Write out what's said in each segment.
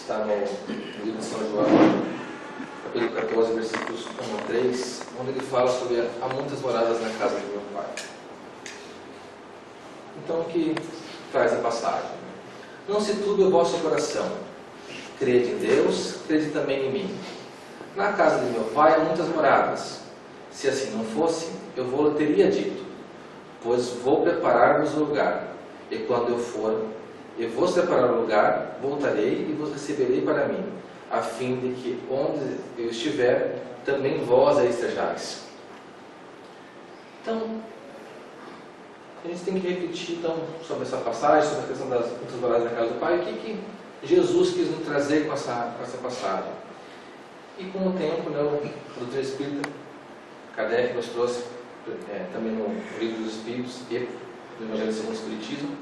está no livro de São João, capítulo 14, versículos 1 a 3, onde ele fala sobre há muitas moradas na casa do meu Pai. Então, o que traz a passagem? Não se turbe o vosso coração. Crede em Deus, crede também em mim. Na casa de meu Pai há muitas moradas. Se assim não fosse, eu vou-lhe teria dito, pois vou preparar-vos o lugar. E quando eu for, e vos preparar o lugar, voltarei e vos receberei para mim, a fim de que onde eu estiver, também vós aí estejais. Então, a gente tem que refletir então, sobre essa passagem, sobre a questão das muitas moradas na casa do Pai, o que Jesus quis nos trazer com essa passagem. E com o tempo, né, o doutor espírita Kardec nos trouxe também no livro dos Espíritos e no Evangelho segundo o Espiritismo,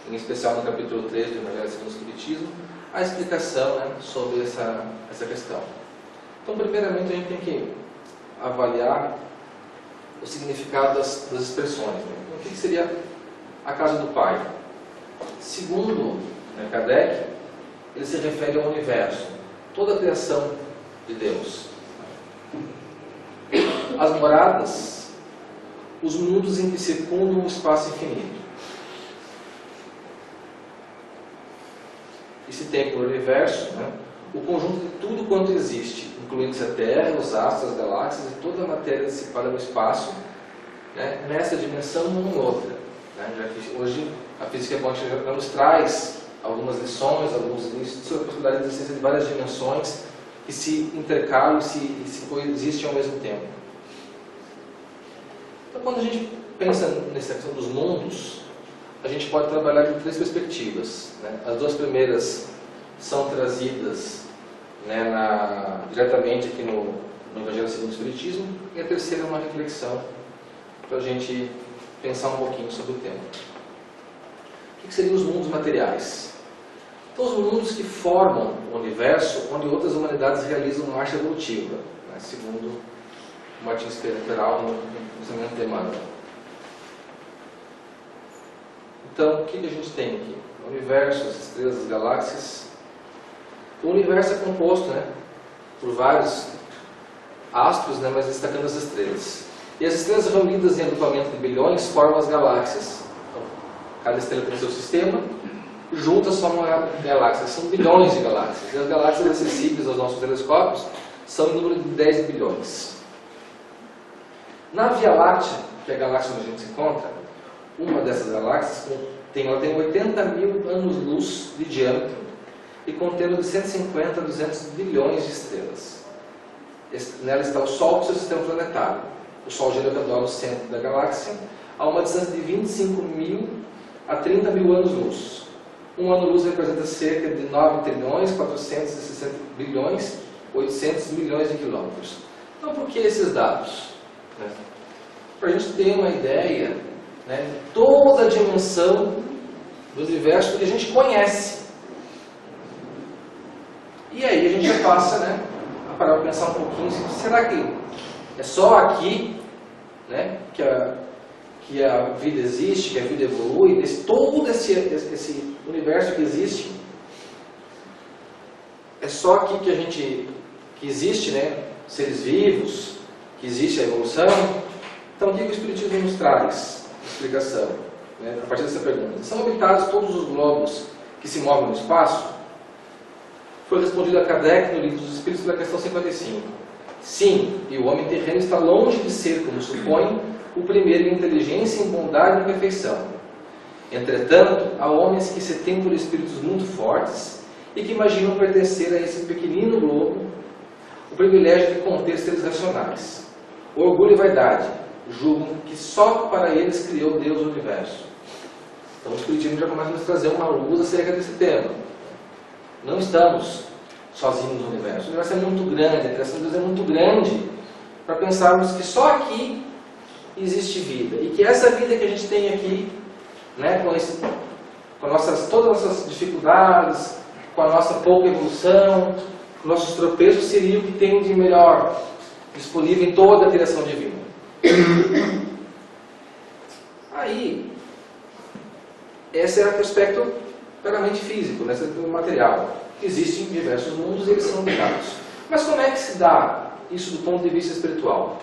em especial no capítulo 3 do Evangelho segundo o Espiritismo, a explicação, né, sobre essa questão. Então, primeiramente, a gente tem que avaliar o significado das expressões. Né? O que seria a casa do Pai? Segundo Kardec, ele se refere ao universo, toda a criação de Deus. As moradas, os mundos em que circundam o espaço infinito. E se tem por universo, né, o conjunto de tudo quanto existe, incluindo-se a Terra, os astros, as galáxias e toda a matéria dissipada no espaço, né, nessa dimensão ou em outra. Né, já que hoje a física quântica já nos traz algumas lições, alguns indícios sobre a possibilidade de existência de várias dimensões que se intercalam e se coexistem ao mesmo tempo. Então, quando a gente pensa nessa questão dos mundos, a gente pode trabalhar de três perspectivas. Né? As duas primeiras são trazidas, né, diretamente aqui no Evangelho segundo o Espiritismo, e a terceira é uma reflexão para a gente pensar um pouquinho sobre o tema. O que seriam os mundos materiais? Então, os mundos que formam o universo onde outras humanidades realizam marcha evolutiva, né, segundo Martins Peral no pensamento de Emmanuel. Então, o que a gente tem aqui? O universo, as estrelas, as galáxias. O universo é composto, né, por vários astros, né, mas destacando as estrelas. E as estrelas reunidas em agrupamento de bilhões formam as galáxias. Então, cada estrela tem seu sistema, juntas formam a galáxia. São bilhões de galáxias. E as galáxias acessíveis aos nossos telescópios são em número de 10 bilhões. Na Via Láctea, que é a galáxia onde a gente se encontra, uma dessas galáxias ela tem 80 mil anos-luz de diâmetro e contendo de 150 a 200 bilhões de estrelas. Nela está o Sol com seu sistema planetário. O Sol gira ao redor do centro da galáxia a uma distância de 25 mil a 30 mil anos-luz. Um ano-luz representa cerca de 9 trilhões, 460 bilhões, 800 milhões de quilômetros. Então, por que esses dados? Né? Para a gente ter uma ideia, né, de toda a dimensão do universo que a gente conhece. E aí a gente já passa, né, a parar para pensar um pouquinho, será que é só aqui, né, que a vida existe, que a vida evolui, todo esse universo que existe, é só aqui que existe, né, seres vivos, que existe a evolução? Então, o que o Espiritismo nos traz? Explicação, né, a partir dessa pergunta. São habitados todos os globos que se movem no espaço? Foi respondido a Kardec no Livro dos Espíritos da questão 55. Sim, e o homem terreno está longe de ser, como supõe, o primeiro em inteligência, em bondade e em perfeição. Entretanto, há homens que se têm por espíritos muito fortes e que imaginam pertencer a esse pequenino globo o privilégio de conter seres racionais. Orgulho e vaidade julgam que só para eles criou Deus o universo. Então o Espiritismo já começa a nos trazer uma luz acerca desse tema. Não estamos sozinhos no universo. O universo é muito grande, a criação de Deus é muito grande para pensarmos que só aqui existe vida. E que essa vida que a gente tem aqui, né, com todas as nossas dificuldades, com a nossa pouca evolução, com nossos tropeços, seria o que tem de melhor disponível em toda a criação divina. Aí, esse é o aspecto claramente físico, né, material. Existem diversos mundos e eles são habitados. Mas como é que se dá isso do ponto de vista espiritual?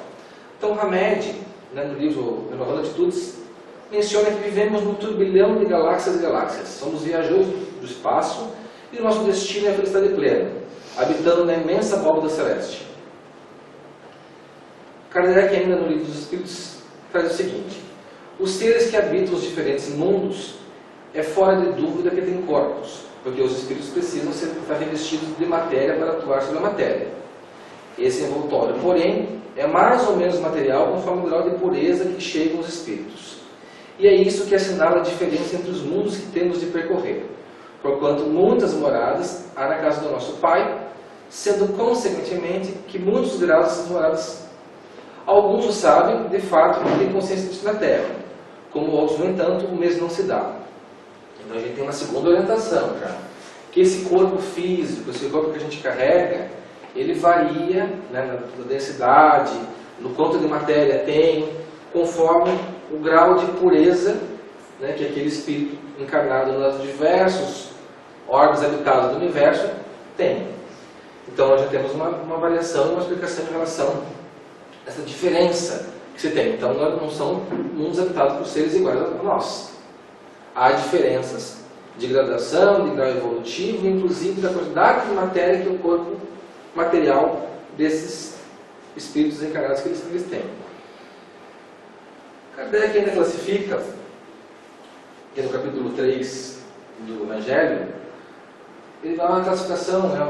Então, Hamed, né, no livro Renovando Atitudes, menciona que vivemos num turbilhão de galáxias e galáxias. Somos viajantes do espaço e o nosso destino é a felicidade plena, habitando na imensa abóbada celeste. Kardec, ainda no Livro dos Espíritos, traz o seguinte: os seres que habitam os diferentes mundos é fora de dúvida que têm corpos, porque os espíritos precisam estar revestidos de matéria para atuar sobre a matéria. Esse envoltório, porém, é mais ou menos material conforme o grau de pureza que chegam os espíritos. E é isso que assinala a diferença entre os mundos que temos de percorrer, porquanto muitas moradas há na casa do nosso Pai, sendo consequentemente que muitos graus dessas moradas. Alguns o sabem, de fato, porque têm consciência disso na Terra, como outros, no entanto, o mesmo não se dá. Então a gente tem uma segunda orientação já, que esse corpo físico, esse corpo que a gente carrega, ele varia, né, na densidade, no quanto de matéria tem, conforme o grau de pureza, né, que aquele espírito encarnado nos diversos órgãos habitados do universo tem. Então nós já temos uma avaliação e uma explicação em relação a essa diferença que se tem. Então não são mundos habitados por seres iguais a nós. Há diferenças de gradação, de grau evolutivo, inclusive da quantidade de matéria que o corpo material desses espíritos encarnados que eles têm. Kardec ainda classifica, que no capítulo 3 do Evangelho, ele dá uma classificação, né?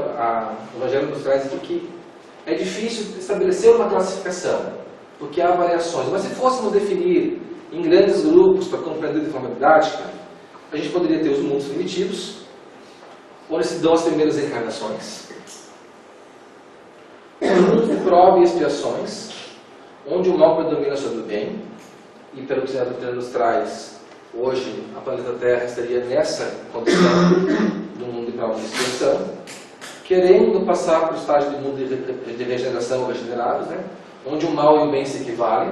O Evangelho nos traz aqui que é difícil estabelecer uma classificação, porque há variações. Mas se fôssemos definir em grandes grupos para compreender de forma didática, a gente poderia ter os mundos primitivos, onde se dão as primeiras encarnações, os mundos de prova e expiações, onde o mal predomina sobre o bem, e pelo que a doutrina nos traz, hoje a planeta Terra estaria nessa condição do mundo de prova e expiação, querendo passar para o estágio do mundo de regeneração ou regenerados, né, onde o mal e o bem se equivalem.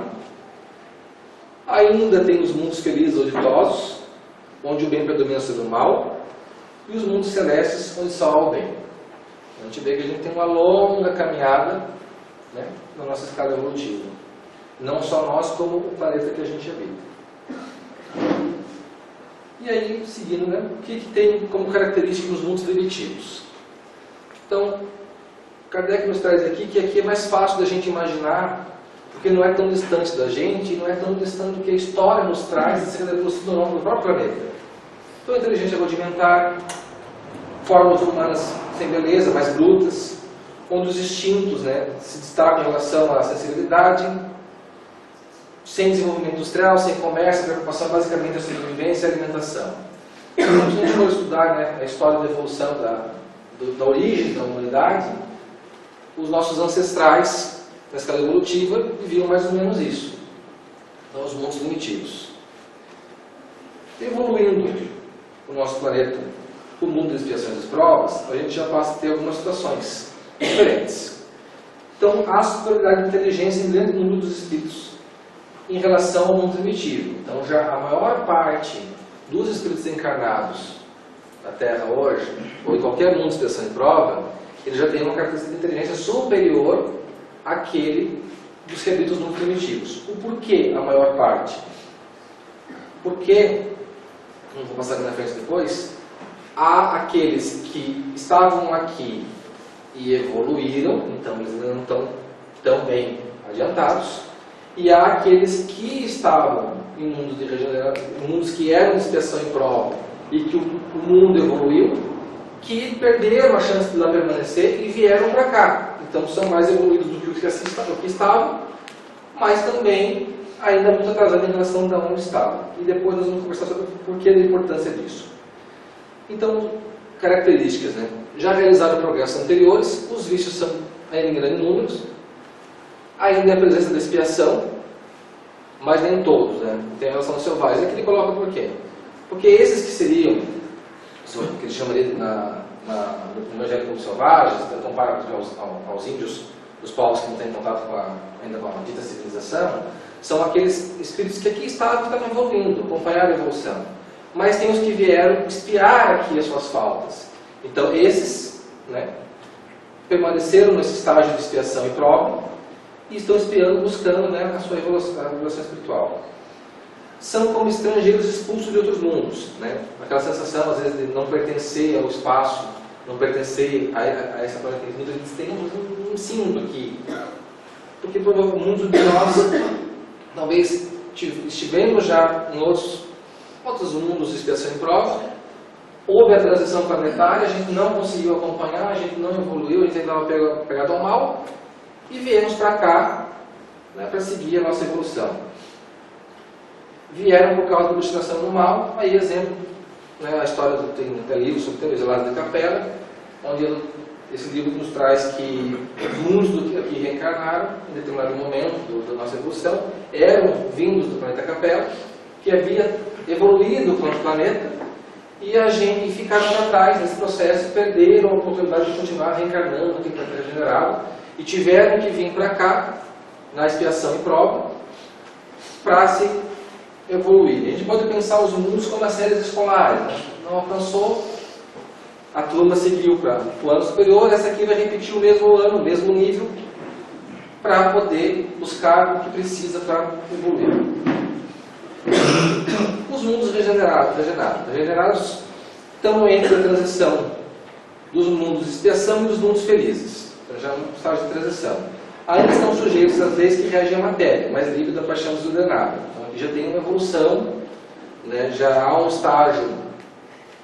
Ainda tem os mundos felizes ou ditosos, onde o bem predomina sobre o mal, e os mundos celestes, onde só há o bem. A gente vê que a gente tem uma longa caminhada, né, na nossa escala evolutiva. Não só nós, como o planeta que a gente habita. E aí, seguindo, né, o que tem como característica nos mundos primitivos? Então, Kardec nos traz aqui que aqui é mais fácil da gente imaginar, porque não é tão distante da gente, não é tão distante do que a história nos traz acerca da evolução do próprio planeta. Então, inteligência rudimentar, formas humanas sem beleza, mais brutas, onde os instintos, né, se destacam em relação à sensibilidade, sem desenvolvimento industrial, sem comércio, a preocupação basicamente é a sobrevivência e a alimentação. Então, se a gente for estudar, né, a história da evolução da origem da humanidade, os nossos ancestrais, na escala evolutiva, viviam mais ou menos isso. Então, os mundos primitivos. Evoluindo o nosso planeta, o mundo das expiações e provas, a gente já passa a ter algumas situações diferentes. Então, há superioridade de inteligência em grande número dos espíritos em relação ao mundo primitivo. Então, já a maior parte dos espíritos encarnados na Terra hoje, ou em qualquer mundo de expiação e prova, ele já tem uma característica de inteligência superior àquele dos que habitam os mundos primitivos. O porquê a maior parte? Porque, não vou passar aqui na frente depois, há aqueles que estavam aqui e evoluíram, então eles não estão tão bem adiantados, e há aqueles que estavam em mundos de regeneração, mundos que eram de expiação e prova, e que o mundo evoluiu, que perderam a chance de lá permanecer e vieram para cá. Então são mais evoluídos do que os que estavam, mas também ainda muito atrasados em relação a onde estavam. E depois nós vamos conversar sobre o porquê da importância disso. Então, características, né? Já realizaram progressos anteriores, os vícios são ainda em grandes números, ainda é a presença da expiação, mas nem todos, né? Tem relação aos selvagens. Aqui ele coloca por quê? Porque esses que seriam, que ele chamaria no Evangelho como selvagens, então compara aos índios, os povos que não têm contato ainda com a dita civilização, são aqueles espíritos que aqui estavam evoluindo, acompanharam a evolução. mas tem os que vieram expiar aqui as suas faltas. Então esses, né, permaneceram nesse estágio de expiação e prova e estão expiando, buscando, né, a sua evolução espiritual. São como estrangeiros expulsos de outros mundos, né? Aquela sensação às vezes de não pertencer ao espaço, não pertencer a essa planeta. Eles têm um símbolo aqui, porque muitos de nós talvez estivemos já em outros mundos de expiação e prova. Houve a transição planetária, a gente não conseguiu acompanhar, a gente não evoluiu, a gente ainda estava pegado ao mal, e viemos para cá, né, para seguir a nossa evolução. Vieram por causa da obstinação no mal. Aí, exemplo, né, a história tem até livro sobre o Exilado da Capela, onde esse livro nos traz que muitos do que aqui reencarnaram, em determinado momento da nossa evolução, eram vindos do planeta Capela, que havia evoluído para o planeta, e a gente ficaram para trás nesse processo, perderam a oportunidade de continuar reencarnando aqui para ter regenerado, e tiveram que vir para cá, na expiação e prova, para se evoluir. A gente pode pensar os mundos como as séries escolares, né? Não alcançou, a turma seguiu para o ano superior, essa aqui vai repetir o mesmo ano, o mesmo nível, para poder buscar o que precisa para evoluir. Os mundos regenerados estão entre a transição dos mundos de expiação e dos mundos felizes. Então já é um estágio de transição. Ainda estão sujeitos às leis que regem a matéria, mais livre da paixão desordenada. Então aqui já tem uma evolução, né? Já há um estágio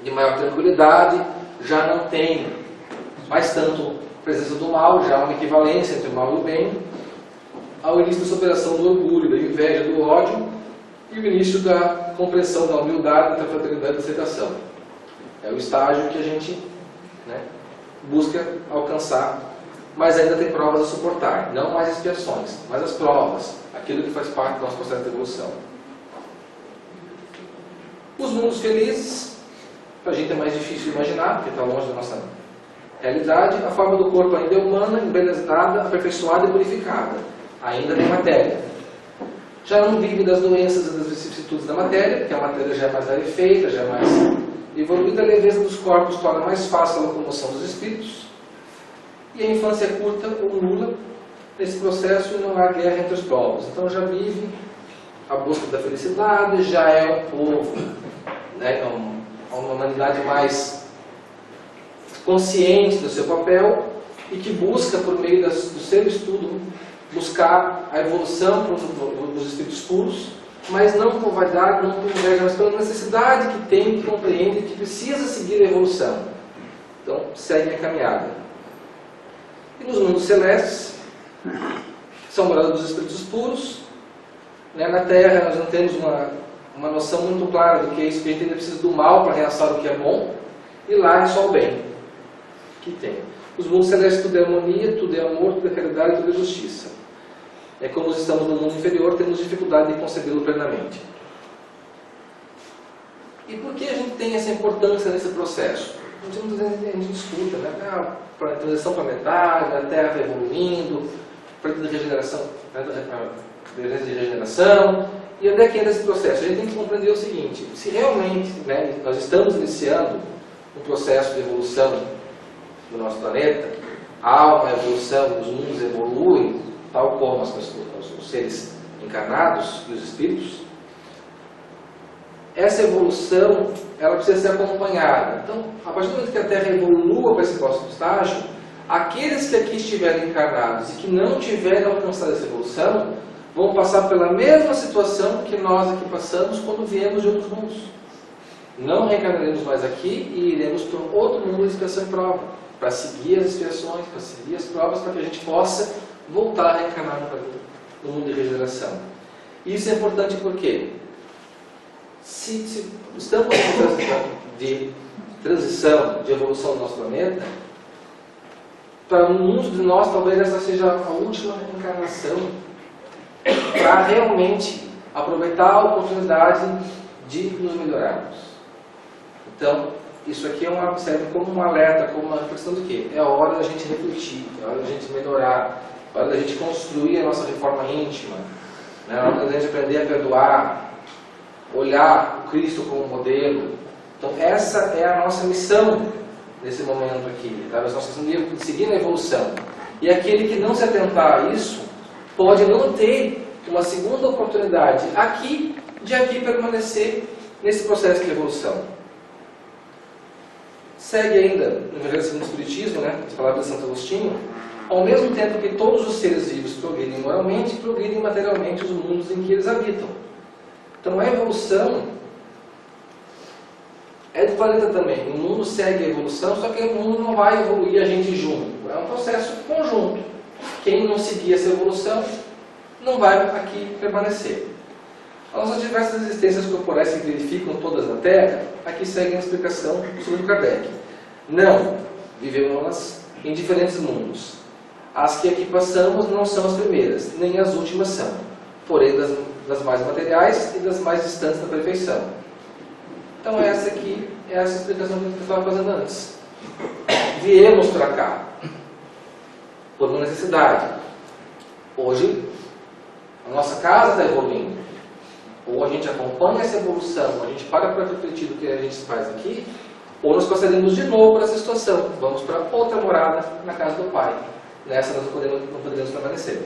de maior tranquilidade, já não tem mais tanto presença do mal, já há uma equivalência entre o mal e o bem. Há o início da superação do orgulho, da inveja, do ódio, e o início da compreensão da humildade, da fraternidade e da aceitação. É o estágio que a gente, né, busca alcançar, mas ainda tem provas a suportar, não mais expiações, mas as provas, aquilo que faz parte do nosso processo de evolução. Os mundos felizes, para a gente é mais difícil de imaginar, porque está longe da nossa realidade. A forma do corpo ainda é humana, embelezada, aperfeiçoada e purificada. Ainda tem matéria. Já não vive das doenças e das vicissitudes da matéria, porque a matéria já é mais rarefeita, já é mais evoluída. A leveza dos corpos torna mais fácil a locomoção dos espíritos. E a infância é curta ou nula nesse processo, e não há guerra entre os povos. Então já vive a busca da felicidade, já é um povo, né, uma humanidade mais consciente do seu papel e que busca, por meio do seu estudo, buscar a evolução dos espíritos puros, mas não por vaidade, não por inveja, mas pela necessidade que tem, que compreende, que precisa seguir a evolução. Então, segue a caminhada. E nos mundos celestes, são moradas dos espíritos puros. Né? Na Terra, nós não temos uma noção muito clara do que é isso, que a gente ainda precisa do mal para realçar o que é bom, e lá é só o bem que tem. Os mundos celestes, tudo é harmonia, tudo é amor, tudo é caridade, tudo é justiça. É como estamos no mundo inferior, temos dificuldade de concebê-lo plenamente. E por que a gente tem essa importância nesse processo? A gente escuta, né? A transição planetária, a Terra está evoluindo, o planeta de regeneração, de regeneração. E onde é que entra esse processo? A gente tem que compreender o seguinte: se realmente, né, nós estamos iniciando um processo de evolução do nosso planeta, há uma evolução, os mundos evoluem, tal como os seres encarnados e os espíritos, essa evolução ela precisa ser acompanhada. Então, a partir do momento que a Terra evolua para esse próximo estágio, aqueles que aqui estiverem encarnados e que não tiverem alcançado essa evolução, vão passar pela mesma situação que nós aqui passamos quando viemos de outros mundos. Não reencarnaremos mais aqui e iremos para outro mundo de expiação e prova, para seguir as expiações, para seguir as provas, para que a gente possa voltar a reencarnar no mundo de regeneração. Isso é importante porque se estamos no processo de transição, de evolução do nosso planeta, para muitos de nós talvez essa seja a última reencarnação para realmente aproveitar a oportunidade de nos melhorarmos. Então, isso aqui serve como um alerta, como uma questão de quê? É a hora da gente refletir, é a hora da gente melhorar, é a hora da gente construir a nossa reforma íntima, né? É a hora da gente aprender a perdoar, olhar o Cristo como modelo. Então essa é a nossa missão nesse momento aqui, tá? Nós estamos seguindo a evolução. E aquele que não se atentar a isso, pode não ter uma segunda oportunidade aqui, de aqui permanecer nesse processo de evolução. Segue ainda, no Evangelho segundo o Espiritismo, né, as palavras de Santo Agostinho: ao mesmo tempo que todos os seres vivos progridem moralmente, progridem materialmente os mundos em que eles habitam. Então a evolução é do planeta também. O mundo segue a evolução, só que o mundo não vai evoluir a gente junto. É um processo conjunto. Quem não seguir essa evolução não vai aqui permanecer. As nossas diversas existências corporais que verificam todas na Terra, aqui segue a explicação sobre Kardec. Não vivemos em diferentes mundos. As que aqui passamos não são as primeiras, nem as últimas são, porém das mais materiais e das mais distantes da perfeição. Então essa aqui é essa explicação que eu estava fazendo antes. Viemos para cá por uma necessidade. Hoje, a nossa casa está evoluindo. Ou a gente acompanha essa evolução, a gente para refletir do que a gente faz aqui, ou nós passaremos de novo por essa situação. Vamos para outra morada na casa do Pai. Nessa nós não poderemos permanecer.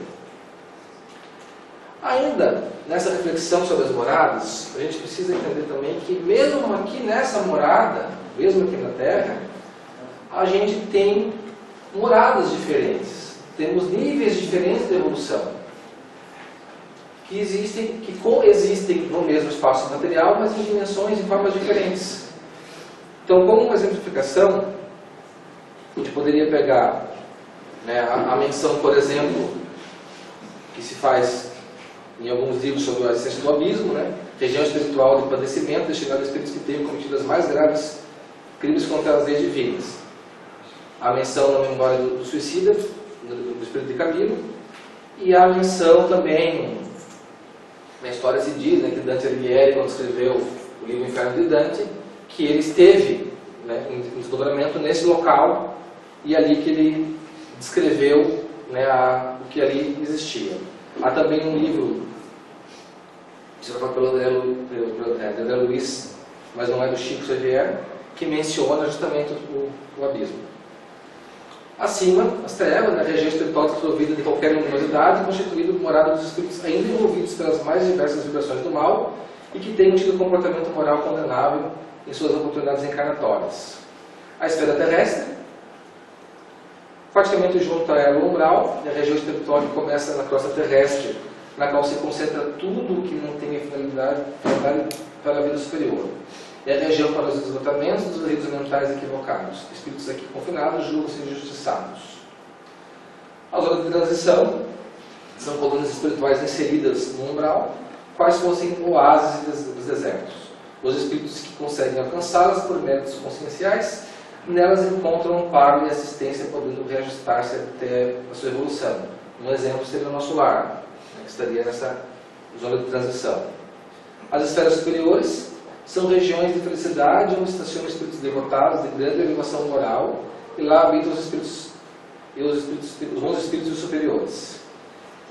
Ainda nessa reflexão sobre as moradas, a gente precisa entender também que mesmo aqui nessa morada, mesmo aqui na Terra, a gente tem moradas diferentes. Temos níveis diferentes de evolução. Que coexistem no mesmo espaço material, mas em dimensões e formas diferentes. Então, como uma exemplificação, a gente poderia pegar, né, a menção, por exemplo, que se faz em alguns livros sobre a existência do abismo, né, região espiritual de padecimento destinada a espíritos que tenham cometido as mais graves crimes contra as leis divinas. A menção na memória do suicida, do espírito de Camilo, e a menção também, na história se diz, né, que Dante Alighieri, quando escreveu o livro Inferno de Dante, que ele esteve, né, em desdobramento nesse local, e ali que ele descreveu, né, o que ali existia. Há também um livro, pelo André Luiz, mas não é do Chico Xavier, que menciona justamente o abismo. Acima, as trevas, na região espiritual desprovida de qualquer luminosidade, constituída por morada dos espíritos ainda envolvidos pelas mais diversas vibrações do mal e que tenham tido comportamento moral condenável em suas oportunidades encarnatórias. A esfera terrestre, praticamente junto a ela o umbral, e a região espiritual que começa na crosta terrestre, na qual se concentra tudo o que não tem finalidade para a vida superior. E a região para os esgotamentos dos ritos mentais equivocados. Espíritos aqui confinados julgam-se injustiçados. As zonas de transição são colônias espirituais inseridas no umbral, quais fossem oásis dos desertos. Os espíritos que conseguem alcançá-las por méritos conscienciais, nelas encontram amparo e assistência, podendo reajustar-se até a sua evolução. Um exemplo seria o nosso lar, que estaria nessa zona de transição. As esferas superiores são regiões de felicidade onde estacionam espíritos devotados de grande elevação moral, e lá habitam os espíritos e os bons espíritos superiores.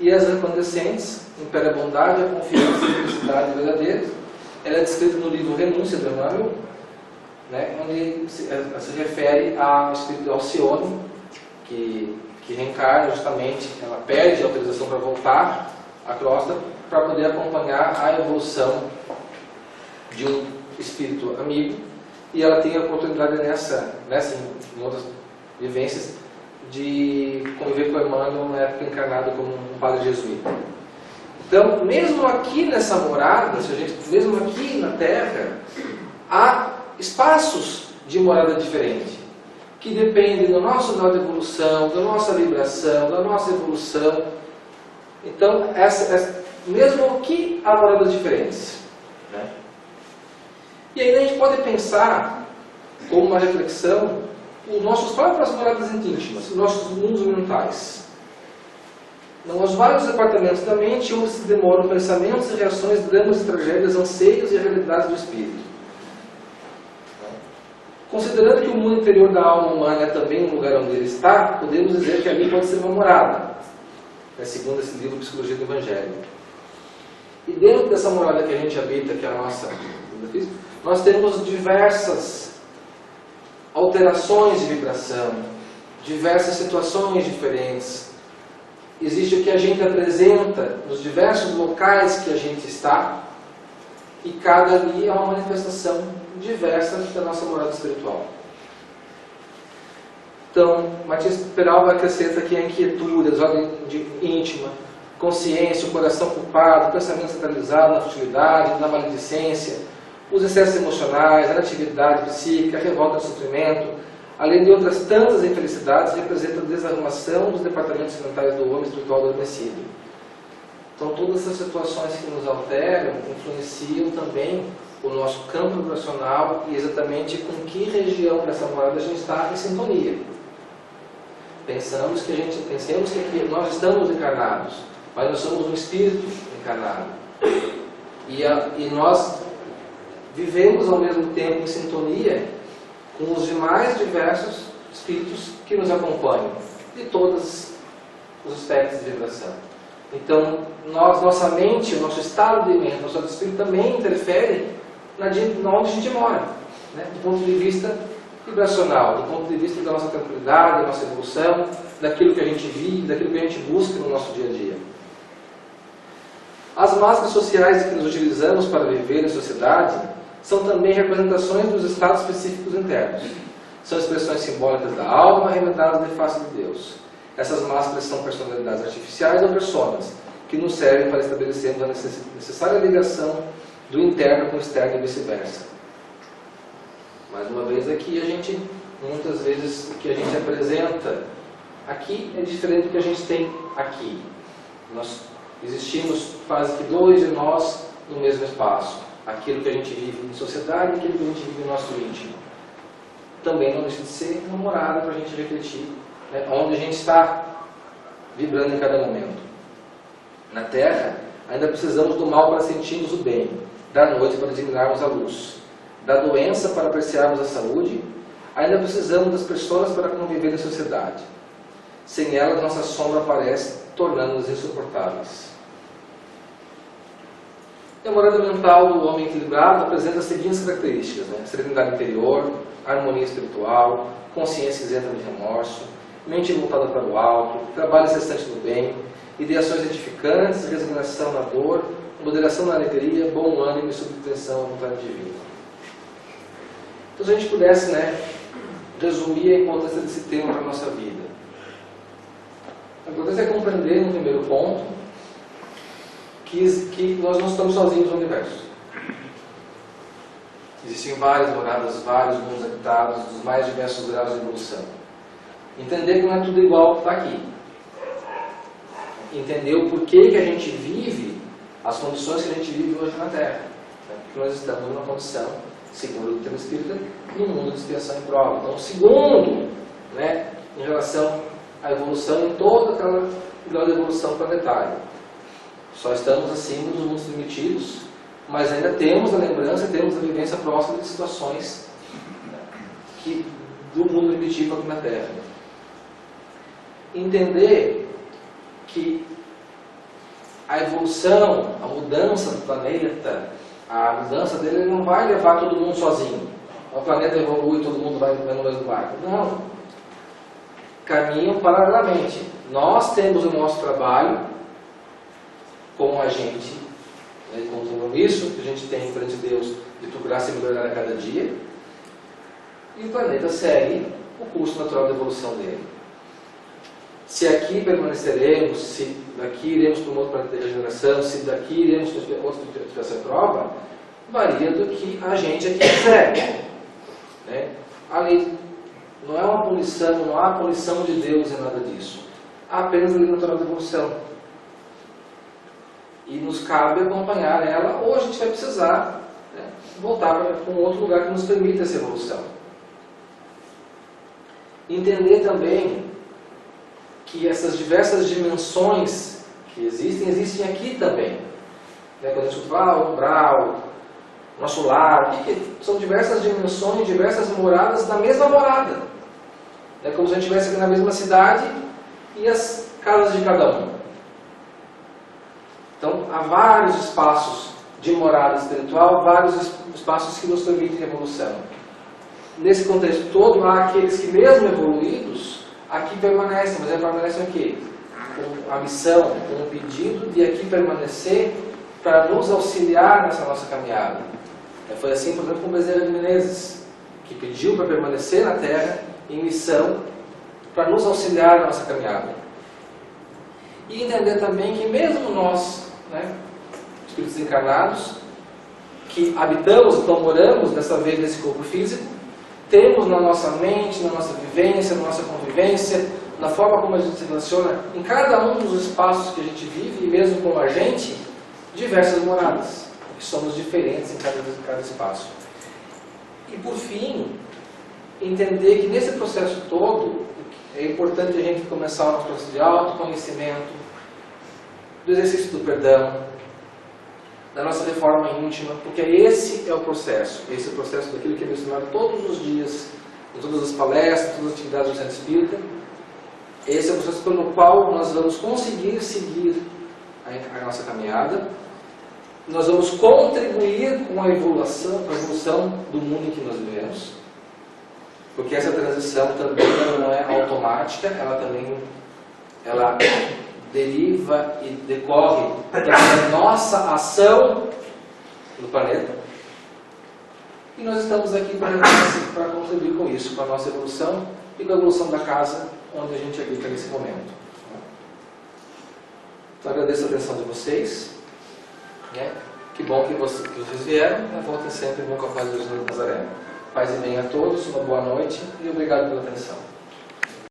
E as resplandecentes impera a bondade, a confiança e a felicidade verdadeira. Ela é descrita no livro Renúncia do Emmanuel, né, onde se refere ao espírito Alcione, que reencarna justamente, ela pede a autorização para voltar à crosta para poder acompanhar a evolução de um espírito amigo, e ela tem a oportunidade em outras vivências, de conviver com o Emmanuel na época encarnado como um padre jesuíta. Então, mesmo aqui nessa morada, mesmo aqui na Terra, há espaços de morada diferente, que dependem do nosso grau de evolução, da nossa vibração, da nossa evolução. Então, mesmo aqui há moradas diferentes, né? E aí a gente pode pensar, como uma reflexão, os nossos próprias moradas íntimas, os nossos mundos mentais. Não, os vários departamentos da mente onde se demoram pensamentos e reações, dramas e tragédias, anseios e realidades do espírito. Considerando que o mundo interior da alma humana é também um lugar onde ele está, podemos dizer que ali pode ser uma morada, segundo esse livro Psicologia do Evangelho. E dentro dessa morada que a gente habita, que é a nossa vida física, nós temos diversas alterações de vibração, diversas situações diferentes. Existe o que a gente apresenta nos diversos locais que a gente está, e cada ali é uma manifestação diversa da nossa morada espiritual. Então, Matias Peralva acrescenta aqui a inquietude, a desordem íntima, consciência, o coração culpado, o pensamento centralizado na futilidade, na maledicência, os excessos emocionais, a atividade psíquica, a revolta do sofrimento, além de outras tantas infelicidades, representam a desarrumação dos departamentos mentais do homem espiritual adormecido. Então, todas essas situações que nos alteram influenciam também o nosso campo vibracional e exatamente com que região dessa morada a gente está em sintonia. Pensemos que aqui nós estamos encarnados, mas nós somos um espírito encarnado. E nós vivemos ao mesmo tempo em sintonia com os demais diversos espíritos que nos acompanham, de todos os aspectos de vibração. Então, nossa mente, o nosso estado de mente, o nosso espírito também interfere onde a gente mora, né? Do ponto de vista vibracional, do ponto de vista da nossa tranquilidade, da nossa evolução, daquilo que a gente vive, daquilo que a gente busca no nosso dia a dia. As máscaras sociais que nos utilizamos para viver em sociedade são também representações dos estados específicos internos. São expressões simbólicas da alma remetadas de face de Deus. Essas máscaras são personalidades artificiais ou personas, que nos servem para estabelecermos a necessária ligação do interno com o externo e vice-versa. Mais uma vez aqui, muitas vezes, o que a gente apresenta aqui é diferente do que a gente tem aqui. Nós existimos quase que dois de nós no mesmo espaço. Aquilo que a gente vive em sociedade e aquilo que a gente vive no nosso íntimo. Também não deixa de ser uma morada para a gente refletir, né, onde a gente está vibrando em cada momento. Na Terra, ainda precisamos do mal para sentirmos o bem, da noite para admirarmos a luz, da doença para apreciarmos a saúde, ainda precisamos das pessoas para conviver em sociedade. Sem elas, nossa sombra aparece, tornando-nos insuportáveis. A morada mental do homem equilibrado apresenta as seguintes características, né? Serenidade interior, harmonia espiritual, consciência isenta de remorso, mente voltada para o alto, trabalho incessante no bem, ideações edificantes, resignação na dor, moderação na alegria, bom ânimo e submissão à vontade divina. Então, se a gente pudesse, né, resumir a importância desse tema para a nossa vida. A importância é compreender, no primeiro ponto, que nós não estamos sozinhos no universo. Existem várias moradas, vários mundos habitados, dos mais diversos graus de evolução. Entender que não é tudo igual que está aqui. Entender o porquê que a gente vive, as condições que a gente vive hoje na Terra. Porque nós estamos numa condição, segundo o termo espírita, num mundo de expiação e prova. Então, segundo, né, em relação à evolução em todo aquele grau de evolução planetária. Só estamos acima dos mundos primitivos, mas ainda temos a lembrança, temos a vivência próxima de situações, né, do mundo primitivo aqui na Terra. Entender que a evolução, a mudança do planeta, a mudança dele não vai levar todo mundo sozinho. O planeta evolui e todo mundo vai no mesmo barco. Não. Caminham paralelamente. Nós temos o nosso trabalho como agente, né, com o compromisso que a gente tem perante Deus de procurar se melhorar a cada dia, e o planeta segue o curso natural da evolução dele. Se aqui permaneceremos, se daqui iremos para um outro planeta de regeneração, se daqui iremos para outra situação de prova, varia do que a gente aqui quiser. Né? A lei não é uma punição, não há punição de Deus em nada disso. Há apenas a lei natural da evolução. E nos cabe acompanhar ela, ou a gente vai precisar, né, voltar para um outro lugar que nos permita essa evolução. Entender também que essas diversas dimensões que existem aqui também. Né, quando a gente fala umbral, nosso lar, são diversas dimensões, diversas moradas da mesma morada. É como se a gente estivesse aqui na mesma cidade e as casas de cada um. Então, há vários espaços de morada espiritual, vários espaços que nos permitem evolução. Nesse contexto todo, há aqueles que, mesmo evoluídos, aqui permanecem, mas permanecem o quê? Com a missão, com o pedido de aqui permanecer para nos auxiliar nessa nossa caminhada. Foi assim, por exemplo, com Bezerra de Menezes, que pediu para permanecer na Terra em missão para nos auxiliar na nossa caminhada. E entender também que mesmo nós, espíritos encarnados, que habitamos, então moramos dessa vez nesse corpo físico, temos na nossa mente, na nossa vivência, na nossa convivência, na forma como a gente se relaciona, em cada um dos espaços que a gente vive, e mesmo com a gente, diversas moradas, porque somos diferentes em cada espaço. E por fim, entender que nesse processo todo, é importante a gente começar o nosso processo de autoconhecimento, do exercício do perdão, da nossa reforma íntima, porque esse é o processo daquilo que é mencionado todos os dias, em todas as palestras, em todas as atividades do Centro Espírita. Esse é o processo pelo qual nós vamos conseguir seguir a nossa caminhada, nós vamos contribuir com a evolução do mundo em que nós vivemos, porque essa transição também não é automática, ela deriva e decorre da nossa ação no planeta. E nós estamos aqui para contribuir com isso, com a nossa evolução e com a evolução da casa onde a gente habita nesse momento. Então agradeço a atenção de vocês. Que bom que vocês vieram. Voltem sempre com a paz de Jesus Nazaré. Paz e bem a todos, uma boa noite e obrigado pela atenção.